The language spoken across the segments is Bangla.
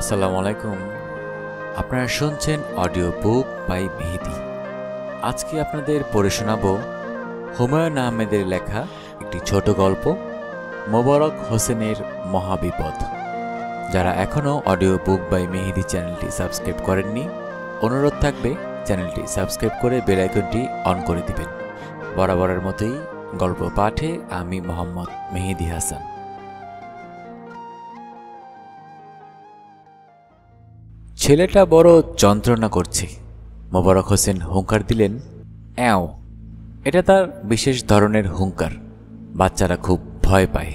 আসসালামু আলাইকুম। আপনারা শুনছেন অডিও বুক বাই মেহেদি। আজকে আপনাদের পড়ে শোনাব হুমায়ুন আহমেদের লেখা একটি ছোট গল্প, মোবারক হোসেনের মহাবিপদ। যারা এখনও অডিও বুক বাই মেহেদি চ্যানেলটি সাবস্ক্রাইব করেননি, অনুরোধ থাকবে চ্যানেলটি সাবস্ক্রাইব করে বেল আইকনটি অন করে দিবেন। বরাবরের মতোই গল্প পাঠে আমি মোহাম্মদ মেহেদি হাসান। ছেলেটা বড় যন্ত্রণা করছে। মোবারক হোসেন হুঙ্কার দিলেন, অ্যাও। এটা তার বিশেষ ধরনের হুঙ্কার। বাচ্চারা খুব ভয় পায়।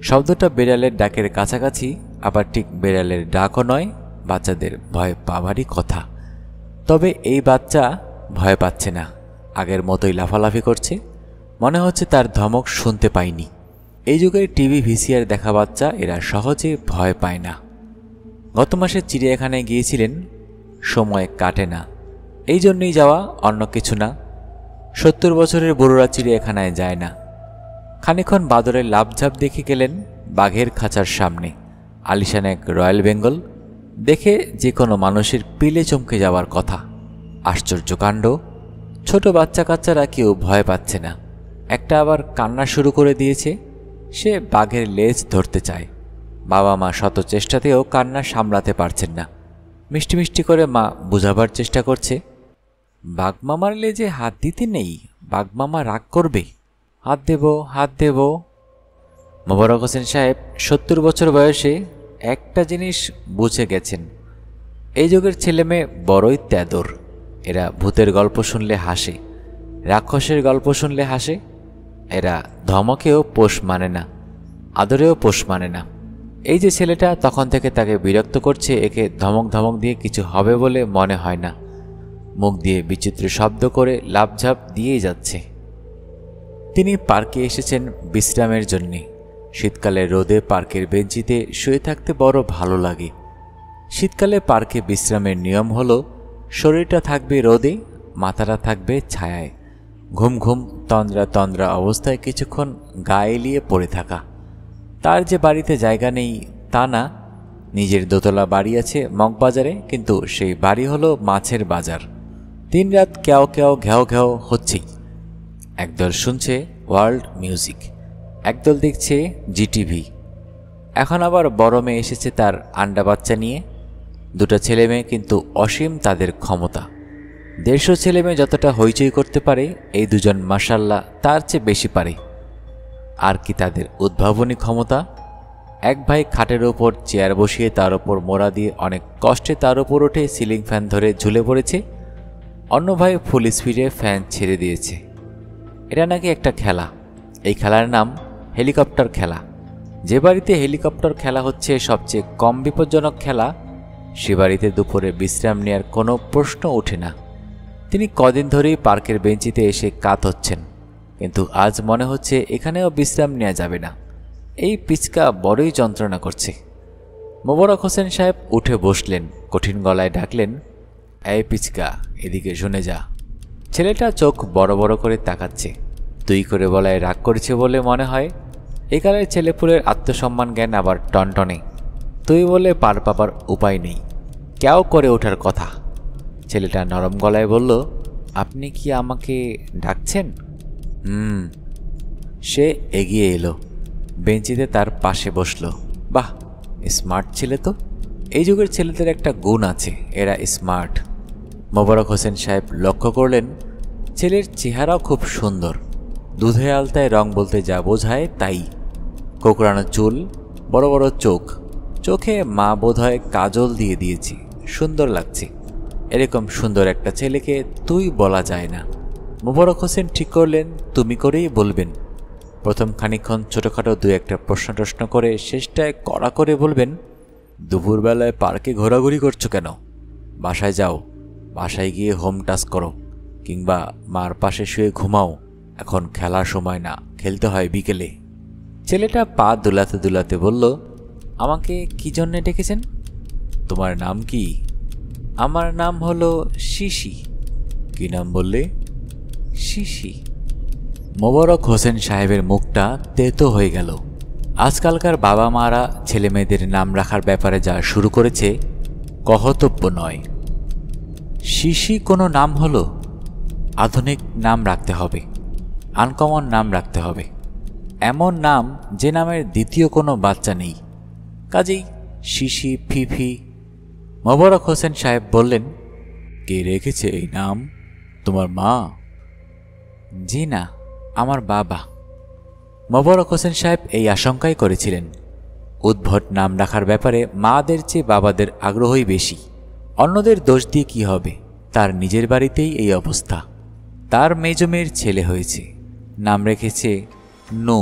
শব্দটা বেড়ালের ডাকের কাছাকাছি, আবার ঠিক বেড়ালের ডাকও নয়, বাচ্চাদের ভয় পাওয়ারই কথা। তবে এই বাচ্চা ভয় পাচ্ছে না, আগের মতোই লাফালাফি করছে। মনে হচ্ছে তার ধমক শুনতে পায়নি। এই যুগের টিভি ভিসিআর দেখা বাচ্চা এরা সহজে ভয় পায় না। গত মাসে চিড়িয়াখানায় গিয়েছিলেন। সময় কাটে না, এই জন্যই যাওয়া, অন্য কিছু না। 70 বছরের বুড়োরা চিড়িয়াখানায় যায় না। খানিক্ষণ বাদরের লাফঝাপ দেখে গেলেন বাঘের খাঁচার সামনে। আলিশান এক রয়্যাল বেঙ্গল দেখে যে কোনো মানুষের পিলে চমকে যাওয়ার কথা। আশ্চর্য কাণ্ড, ছোট বাচ্চা কাচ্চারা কেউ ভয় পাচ্ছে না। একটা আবার কান্না শুরু করে দিয়েছে। সে বাঘের লেজ ধরতে চায়। বাবা মা শত চেষ্টাতেও কান্না সামলাতে পারছেন না। মিষ্টি মিষ্টি করে মা বোঝাবার চেষ্টা করছে, বাঘমামার লেজে হাত দিতে নেই, বাঘমামা রাগ করবে, হাত দেব হাত দেব। মোবারক হোসেন সাহেব 70 বছর বয়সে একটা জিনিস বুঝে গেছেন, এই যুগের ছেলেমেয়ে বড়ই তেদর। এরা ভূতের গল্প শুনলে হাসে, রাক্ষসের গল্প শুনলে হাসে। এরা ধমকেও পোষ মানে না, আদরেও পোষ মানে না। এই যে ছেলেটা তখন থেকে তাকে বিরক্ত করছে, একে ধমক ধমক দিয়ে কিছু হবে বলে মনে হয় না। মুখ দিয়ে বিচিত্র শব্দ করে লাফঝাপ দিয়েই যাচ্ছে। তিনি পার্কে এসেছেন বিশ্রামের জন্যে। শীতকালে রোদে পার্কের বেঞ্চিতে শুয়ে থাকতে বড় ভালো লাগে। শীতকালে পার্কে বিশ্রামের নিয়ম হলো, শরীরটা থাকবে রোদে, মাথাটা থাকবে ছায়ায়। ঘুম ঘুম তন্দ্রা তন্দ্রা অবস্থায় কিছুক্ষণ গা এলিয়ে পড়ে থাকা। তার যে বাড়িতে জায়গা নেই তা না, নিজের দোতলা বাড়ি আছে মগবাজারে, কিন্তু সেই বাড়ি হলো মাছের বাজার। দিনরাত ক্যাও ক্যাও ঘ্যাও ঘ্যাও হচ্ছেই। একদল শুনছে ওয়ার্ল্ড মিউজিক, একদল দেখছে জিটিভি। এখন আবার বড় মেয়ে এসেছে তার আন্ডা বাচ্চা নিয়ে। দুটো ছেলে মেয়ে, কিন্তু অসীম তাদের ক্ষমতা। 150 ছেলে মেয়ে যতটা হইচই করতে পারে, এই দুজন মাশাল্লাহ তার চেয়ে বেশি পারে। আর কি তাদের উদ্ভাবনী ক্ষমতা! এক ভাই খাটের ওপর চেয়ার বসিয়ে তার ওপর মোড়া দিয়ে অনেক কষ্টে তার ওপর উঠে সিলিং ফ্যান ধরে ঝুলে পড়েছে। অন্য ভাই ফুল স্পিডে ফ্যান ছেড়ে দিয়েছে। এটা নাকি একটা খেলা। এই খেলার নাম হেলিকপ্টার খেলা। যে বাড়িতে হেলিকপ্টার খেলা হচ্ছে সবচেয়ে কম বিপজ্জনক খেলা, সে বাড়িতে দুপুরে বিশ্রাম নেওয়ার কোনো প্রশ্ন ওঠে না। তিনি কদিন ধরেই পার্কের বেঞ্চিতে এসে কাত হচ্ছেন, কিন্তু আজ মনে হচ্ছে এখানেও বিশ্রাম নেওয়া যাবে না। এই পিচকা বড়ই যন্ত্রণা করছে। মোবারক হোসেন সাহেব উঠে বসলেন, কঠিন গলায় ডাকলেন, এই পিচকা, এদিকে শুনে যা। ছেলেটা চোখ বড় বড় করে তাকাচ্ছে। তুই করে বলায় রাগ করেছে বলে মনে হয়। একালের ছেলেপুলের আত্মসম্মান জ্ঞান আবার টনটনে। তুই বলে পার পাবার উপায় নেই, কেউ করে ওঠার কথা। ছেলেটা নরম গলায় বলল, আপনি কি আমাকে ডাকছেন? সে এগিয়ে এলো, বেঞ্চিতে তার পাশে বসল। বাহ, স্মার্ট ছেলে তো। এই যুগের ছেলেদের একটা গুণ আছে, এরা স্মার্ট। মোবারক হোসেন সাহেব লক্ষ্য করলেন, ছেলের চেহারাও খুব সুন্দর। দুধে আলতায় রং বলতে যা বোঝায় তাই। কোকড়ানো চুল, বড় বড় চোখ, চোখে মা বোধহয় কাজল দিয়ে দিয়েছে, সুন্দর লাগছে। এরকম সুন্দর একটা ছেলেকে তুই বলা যায় না। মোবারক হোসেন ঠিক করলেন তুমি করেই বলবেন। প্রথম খানিক্ষণ ছোটোখাটো দু একটা প্রশ্ন টশ্ন করে শেষটায় কড়া করে বলবেন, দুপুরবেলায় পার্কে ঘোরাঘুরি করছো কেন? বাসায় যাও, বাসায় গিয়ে হোম টাস্ক করো, কিংবা মার পাশে শুয়ে ঘুমাও। এখন খেলার সময় না, খেলতে হয় বিকেলে। ছেলেটা পা দুলাতে দুলাতে বলল, আমাকে কি জন্যে ডেকেছেন? তোমার নাম কি? আমার নাম হলো শিশি। কি নাম বললে? শিশি। মোবারক হোসেন সাহেবের মুখটা তেতো হয়ে গেল। আজকালকার বাবা মারা ছেলে মেয়েদের নাম রাখার ব্যাপারে যা শুরু করেছে কহতব্য নয়। শিশি কোনো নাম হলো? আধুনিক নাম রাখতে হবে, আনকমন নাম রাখতে হবে, এমন নাম যে নামের দ্বিতীয় কোনো বাচ্চা নেই। কাজেই শিশি, ফিফি। মোবারক হোসেন সাহেব বললেন, কে রেখেছে এই নাম? তোমার মা? জি না, আমার বাবা। মোবারক হোসেন সাহেব এই আশঙ্কাই করেছিলেন, উদ্ভট নাম রাখার ব্যাপারে মাদের চেয়ে বাবাদের আগ্রহই বেশি। অন্যদের দোষ দিয়ে কি হবে, তার নিজের বাড়িতেই এই অবস্থা। তার মেজ মেয়ের ছেলে হয়েছে, নাম রেখেছে নূ।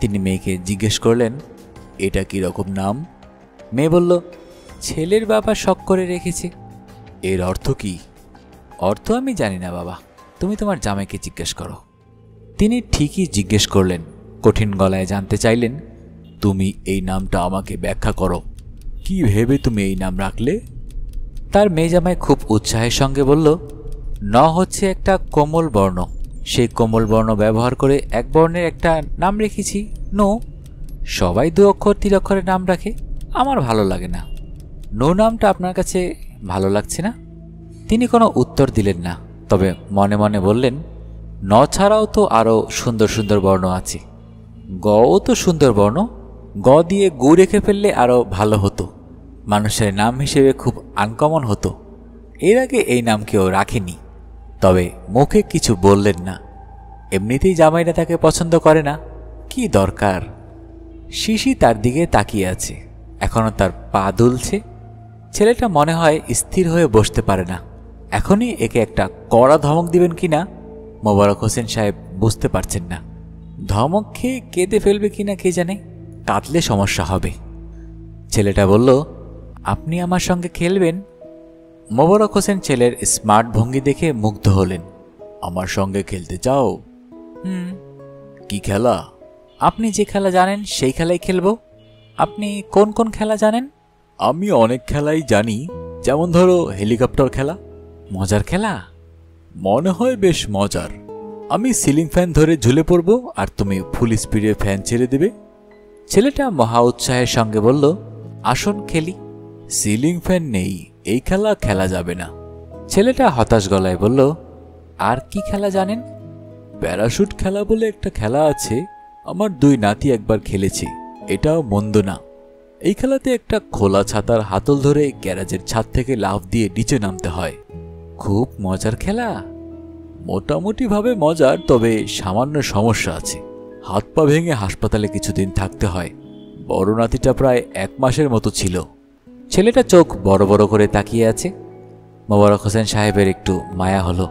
তিনি মেয়েকে জিজ্ঞেস করলেন, এটা কি রকম নাম? মেয়ে বলল, ছেলের বাবা শখ করে রেখেছে। এর অর্থ কি? অর্থ আমি জানি না বাবা, তুমি তোমার জামাইকে জিজ্ঞেস করো। তিনি ঠিকই জিজ্ঞেস করলেন, কঠিন গলায় জানতে চাইলেন, তুমি এই নামটা আমাকে ব্যাখ্যা করো, কি ভেবে তুমি এই নাম রাখলে? তার মেয়ে জামাই খুব উৎসাহের সঙ্গে বলল, ন হচ্ছে একটা কোমল বর্ণ, সেই কোমল বর্ণ ব্যবহার করে এক বর্ণের একটা নাম রেখেছি নূ। সবাই 2 অক্ষর 3 অক্ষরের নাম রাখে, আমার ভালো লাগে না। নূ নামটা আপনার কাছে ভালো লাগছে না? তিনি কোনো উত্তর দিলেন না, তবে মনে মনে বললেন, ন ছাড়াও তো আরও সুন্দর সুন্দর বর্ণ আছে। গও তো সুন্দর বর্ণ, গ দিয়ে গু রেখে ফেললে আরও ভালো হতো, মানুষের নাম হিসেবে খুব আনকমন হতো। এর আগে এই নাম কেউ রাখেনি, তবে মুখে কিছু বললেন না। এমনিতেই জামাইরা তাকে পছন্দ করে না, কি দরকার? শিশি তার দিকে তাকিয়ে আছে, এখনো তার পা দুলছে। ছেলেটা মনে হয় স্থির হয়ে বসতে পারে না। এখনই একে একটা কড়া ধমক দিবেন কিনা মোবারক হোসেন সাহেব বুঝতে পারছেন না। ধমক খেয়ে কেঁদে ফেলবে কিনা কে জানে, কাঁদলে সমস্যা হবে। ছেলেটা বলল, আপনি আমার সঙ্গে খেলবেন? মোবারক হোসেন ছেলের স্মার্ট ভঙ্গি দেখে মুগ্ধ হলেন। আমার সঙ্গে খেলতে চাও? কি খেলা? আপনি যে খেলা জানেন সেই খেলাই খেলব। আপনি কোন কোন খেলা জানেন? আমি অনেক খেলাই জানি, যেমন ধরো হেলিকপ্টার খেলা। মজার খেলা? মনে হয় বেশ মজার। আমি সিলিং ফ্যান ধরে ঝুলে পড়ব আর তুমি ফুল স্পিডে ফ্যান ছেড়ে দেবে। ছেলেটা মহা উৎসাহের সঙ্গে বলল, আসুন খেলি। সিলিং ফ্যান নেই, এই খেলা খেলা যাবে না। ছেলেটা হতাশ গলায় বলল, আর কি খেলা জানেন? প্যারাশুট খেলা বলে একটা খেলা আছে, আমার 2 নাতি একবার খেলেছে, এটাও মন্দ না। এই খেলাতে একটা খোলা ছাতার হাতল ধরে গ্যারাজের ছাদ থেকে লাফ দিয়ে নিচে নামতে হয়। খুব মজার খেলা। মোটামুটি ভাবে মজার, তবে সামান্য সমস্যা আছে। হাত পা ভেঙে হাসপাতালে কিছুদিন থাকতে হয়। বড় নাতিটা প্রায় 1 মাসের মতো ছিল। ছেলেটা চোখ বড় বড় করে তাকিয়ে আছে। মোবারক হোসেন সাহেবের একটু মায়া হলো।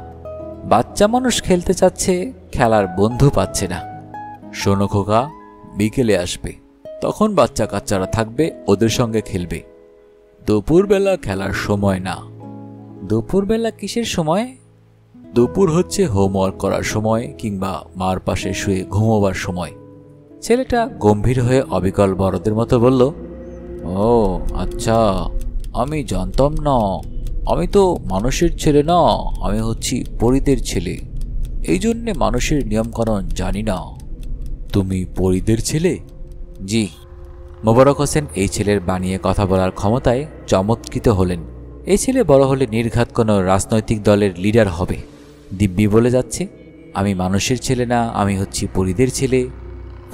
বাচ্চা মানুষ খেলতে চাচ্ছে, খেলার বন্ধু পাচ্ছে না। শোনো খোকা, বিকেলে আসবে, তখন বাচ্চা কাচ্চারা থাকবে, ওদের সঙ্গে খেলবে। দুপুরবেলা খেলার সময় না। দুপুরবেলা কিসের সময়? দুপুর হচ্ছে হোমওয়ার্ক করার সময় কিংবা মার পাশে শুয়ে ঘুমোবার সময়। ছেলেটা গম্ভীর হয়ে অবিকল বড়দের মতো বলল, ও আচ্ছা, আমি জানতাম না। আমি তো মানুষের ছেলে না, আমি হচ্ছি পরীদের ছেলে, এই জন্যে মানুষের নিয়মকানুন জানি না। তুমি পরীদের ছেলে? জি। মোবারক হোসেন এই ছেলের বানিয়ে কথা বলার ক্ষমতায় চমৎকৃত হলেন। এই ছেলে বড় হলে নির্ঘাত কোনো রাজনৈতিক দলের লিডার হবে। দিব্যি বলে যাচ্ছে, আমি মানুষের ছেলে না, আমি হচ্ছি পরীদের ছেলে।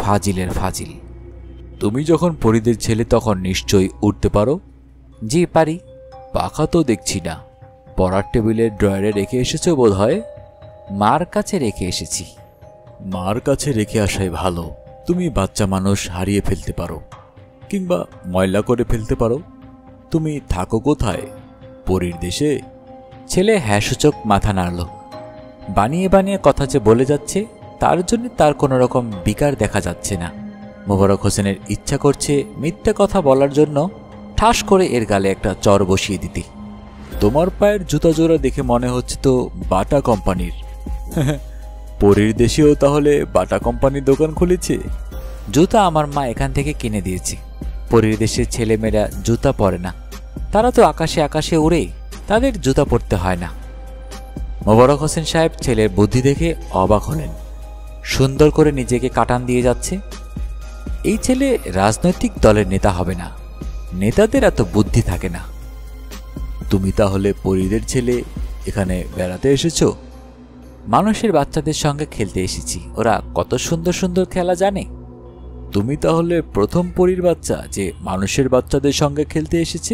ফাজিলের ফাজিল। তুমি যখন পরীদের ছেলে তখন নিশ্চয়ই উঠতে পারো? জি পারি। পাখা তো দেখছি না। পড়ার টেবিলের ড্রয়ারে রেখে এসেছো বোধ হয়। মার কাছে রেখে এসেছি। মার কাছে রেখে আসাই ভালো। তুমি বাচ্চা মানুষ হারিয়ে ফেলতে পারো, কিংবা ময়লা করে ফেলতে পারো। তুমি থাকো কোথায়? পরীর দেশে? ছেলে হ্যাঁসূচক মাথা নাড়ল। বানিয়ে বানিয়ে কথা যে বলে যাচ্ছে, তার জন্য তার কোনো রকম বিকার দেখা যাচ্ছে না। মোবারক হোসেনের ইচ্ছা করছে মিথ্যা কথা বলার জন্য ঠাস করে এর গালে একটা চর বসিয়ে দিতে। তোমার পায়ের জুতা জোড়া দেখে মনে হচ্ছে তো বাটা কোম্পানির। পরীর দেশেও তাহলে বাটা কোম্পানির দোকান খুলেছে? জুতা আমার মা এখান থেকে কিনে দিয়েছে। পরীর দেশের ছেলেমেয়েরা জুতা পরে না, তারা তো আকাশে আকাশে উড়ে, তাদের জুতা পরতে হয় না। মোবারক হোসেন সাহেব ছেলের বুদ্ধি দেখে অবাক হলেন। সুন্দর করে নিজেকে কাটান দিয়ে যাচ্ছে। এই ছেলে রাজনৈতিক দলের নেতা হবে না, নেতাদের এত বুদ্ধি থাকে না। তুমি তাহলে পরীদের ছেলে, এখানে বেড়াতে এসেছো? মানুষের বাচ্চাদের সঙ্গে খেলতে এসেছি, ওরা কত সুন্দর সুন্দর খেলা জানে। তুমি তাহলে প্রথম পরীর বাচ্চা যে মানুষের বাচ্চাদের সঙ্গে খেলতে এসেছে?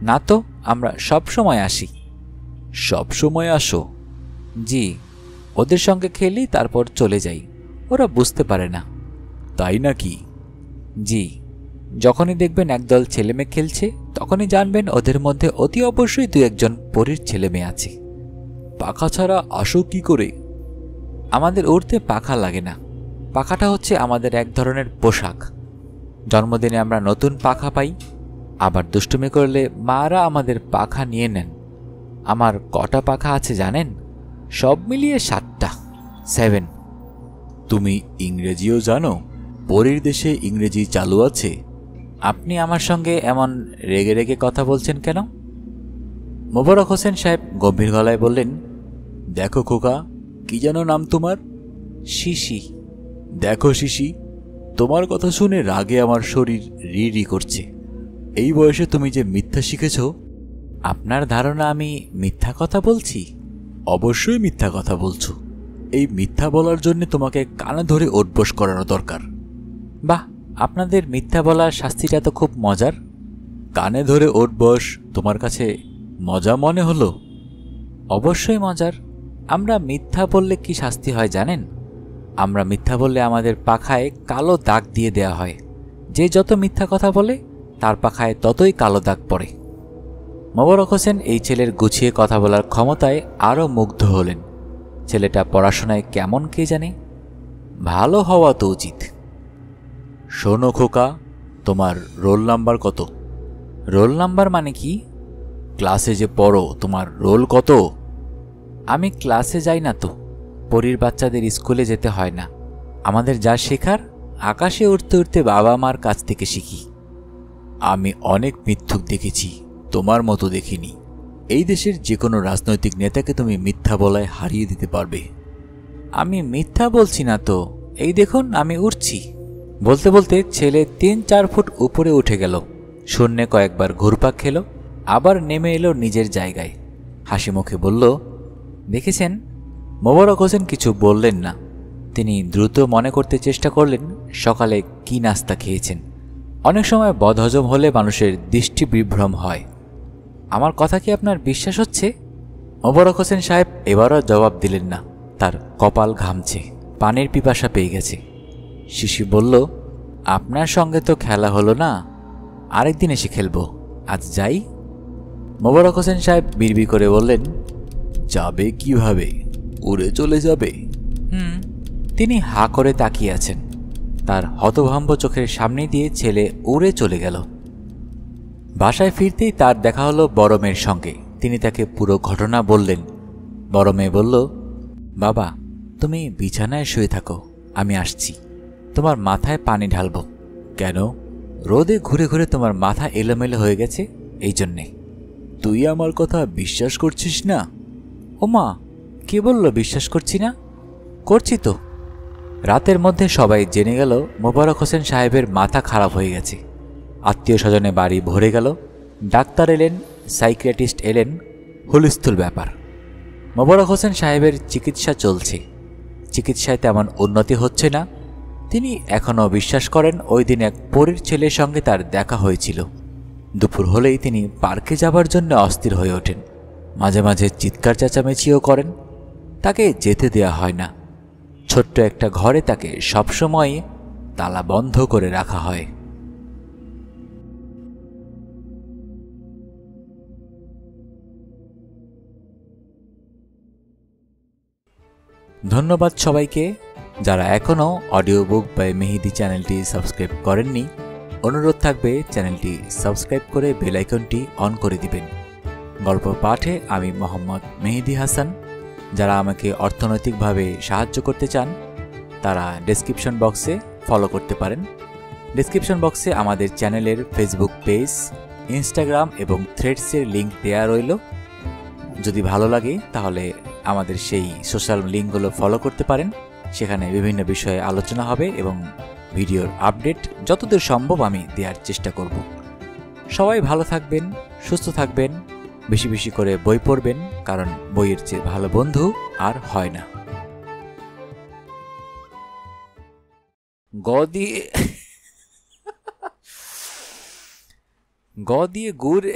না তো, আমরা সব সময় আসি। সব সময় আসো? জি, ওদের সঙ্গে খেলি তারপর চলে যাই, ওরা বুঝতে পারে না। তাই নাকি? জি, যখনই দেখবেন একদল ছেলেমেয়ে খেলছে তখনই জানবেন ওদের মধ্যে অতি অবশ্যই দু একজন পরীর ছেলেমেয়ে আছে। পাখা ছাড়া আসো কি করে? আমাদের উড়তে পাখা লাগে না, পাখাটা হচ্ছে আমাদের এক ধরনের পোশাক। জন্মদিনে আমরা নতুন পাখা পাই, আবার দুষ্টুমি করলে মারা আমাদের পাখা নিয়ে নেন। আমার কটা পাখা আছে জানেন? সব মিলিয়ে 7টা, 7। তুমি ইংরেজিও জানো? পরীর দেশে ইংরেজি চালু আছে? আপনি আমার সঙ্গে এমন রেগে রেগে কথা বলছেন কেন? মোবারক হোসেন সাহেব গম্ভীর গলায় বললেন, দেখো খোকা, কি যেন নাম তোমার? শিশি। দেখো শিশি, তোমার কথা শুনে রাগে আমার শরীর রি রি করছে। এই বয়সে তুমি যে মিথ্যা শিখেছ। আপনার ধারণা আমি মিথ্যা কথা বলছি? অবশ্যই মিথ্যা কথা বলছো। এই মিথ্যা বলার জন্য তোমাকে কানে ধরে ওঠবোস করানো দরকার। বাহ, আপনাদের মিথ্যা বলার শাস্তিটা তো খুব মজার। কানে ধরে ওঠবোস তোমার কাছে মজা মনে হলো? অবশ্যই মজার। আমরা মিথ্যা বললে কি শাস্তি হয় জানেন? আমরা মিথ্যা বললে আমাদের পাখায় কালো দাগ দিয়ে দেয়া হয়। যে যত মিথ্যা কথা বলে তার পাখায় ততই কালো দাগ পড়ে। মোবারক হোসেন এই ছেলের গুছিয়ে কথা বলার ক্ষমতায় আরও মুগ্ধ হলেন। ছেলেটা পড়াশোনায় কেমন কে জানে, ভালো হওয়া তো উচিত। শোনো খোকা, তোমার রোল নাম্বার কত? রোল নাম্বার মানে কি? ক্লাসে যে পড়ো তোমার রোল কত? আমি ক্লাসে যাই না তো, পরীর বাচ্চাদের স্কুলে যেতে হয় না। আমাদের যা শেখার আকাশে উঠতে উঠতে বাবা মার কাছ থেকে শিখি। আমি অনেক মিথ্যুক দেখেছি, তোমার মতো দেখিনি। এই দেশের যে কোনো রাজনৈতিক নেতাকে তুমি মিথ্যা বলায় হারিয়ে দিতে পারবে। আমি মিথ্যা বলছি না তো, এই দেখুন আমি উঠছি। বলতে বলতে ছেলে 3-4 ফুট উপরে উঠে গেল, শূন্যে কয়েকবার ঘুরপাক খেল, আবার নেমে এলো নিজের জায়গায়। হাসি মুখে বলল, দেখেছেন? মোবারক হোসেন কিছু বললেন না। তিনি দ্রুত মনে করতে চেষ্টা করলেন সকালে কি নাস্তা খেয়েছেন। অনেক সময় বদহজম হলে মানুষের দৃষ্টি বিভ্রম হয়। আমার কথা কি আপনার বিশ্বাস হচ্ছে? মোবারক হোসেন সাহেব এবারও জবাব দিলেন না। তার কপাল ঘামছে, পানির পিপাসা পেয়ে গেছে। শিশি বলল, আপনার সঙ্গে তো খেলা হলো না, আরেকদিন এসে খেলবো, আজ যাই। মোবারক হোসেন সাহেব বিড়বিড় করে বললেন, যাবে কিভাবে? উড়ে চলে যাবে? তিনি হা করে তাকিয়ে আছেন। তার হতভম্ব চোখের সামনে দিয়ে ছেলে উড়ে চলে গেল। বাসায় ফিরতেই তার দেখা হলো বড় মেয়ের সঙ্গে। তিনি তাকে পুরো ঘটনা বললেন। বড় মেয়ে বলল, বাবা, তুমি বিছানায় শুয়ে থাকো, আমি আসছি। তোমার মাথায় পানি ঢালব। কেন? রোদে ঘুরে ঘুরে তোমার মাথা এলোমেলো হয়ে গেছে, এই জন্যে। তুই আমার কথা বিশ্বাস করছিস না? ওমা, কে বলল বিশ্বাস করছি না? করছি তো। রাতের মধ্যে সবাই জেনে গেল মোবারক হোসেন সাহেবের মাথা খারাপ হয়ে গেছে। আত্মীয় স্বজনে বাড়ি ভরে গেল। ডাক্তার এলেন, সাইকিয়াট্রিস্ট এলেন, হুলস্থুল ব্যাপার। মোবারক হোসেন সাহেবের চিকিৎসা চলছে। চিকিৎসায় তেমন উন্নতি হচ্ছে না। তিনি এখনও বিশ্বাস করেন ওই দিন এক পরীর ছেলের সঙ্গে তার দেখা হয়েছিল। দুপুর হলেই তিনি পার্কে যাবার জন্য অস্থির হয়ে ওঠেন। মাঝে মাঝে চিৎকার চেঁচামেচিও করেন। তাকে যেতে দেয়া হয় না। ছোট্ট একটা ঘরে তাকে সবসময় তালা বন্ধ করে রাখা হয়। ধন্যবাদ সবাইকে। যারা এখনও অডিও বুক বাই মেহেদি চ্যানেলটি সাবস্ক্রাইব করেননি, অনুরোধ থাকবে চ্যানেলটি সাবস্ক্রাইব করে বেল আইকনটি অন করে দিবেন। গল্প পাঠে আমি মোহাম্মদ মেহেদি হাসান। যারা আমাকে অর্থনৈতিকভাবে সাহায্য করতে চান তারা ডেসক্রিপশন বক্সে ফলো করতে পারেন। ডেসক্রিপশন বক্সে আমাদের চ্যানেলের ফেসবুক পেজ, ইনস্টাগ্রাম এবং থ্রেডসের লিঙ্ক দেয়া রইল। যদি ভালো লাগে তাহলে আমাদের সেই সোশ্যাল লিঙ্কগুলো ফলো করতে পারেন। সেখানে বিভিন্ন বিষয়ে আলোচনা হবে এবং ভিডিওর আপডেট যতদূর সম্ভব আমি দেওয়ার চেষ্টা করব। সবাই ভালো থাকবেন, সুস্থ থাকবেন, বেশি বেশি করে বই পড়বেন, কারণ বইয়ের চেয়ে ভালো বন্ধু আর হয় না। গ দিয়ে গুড়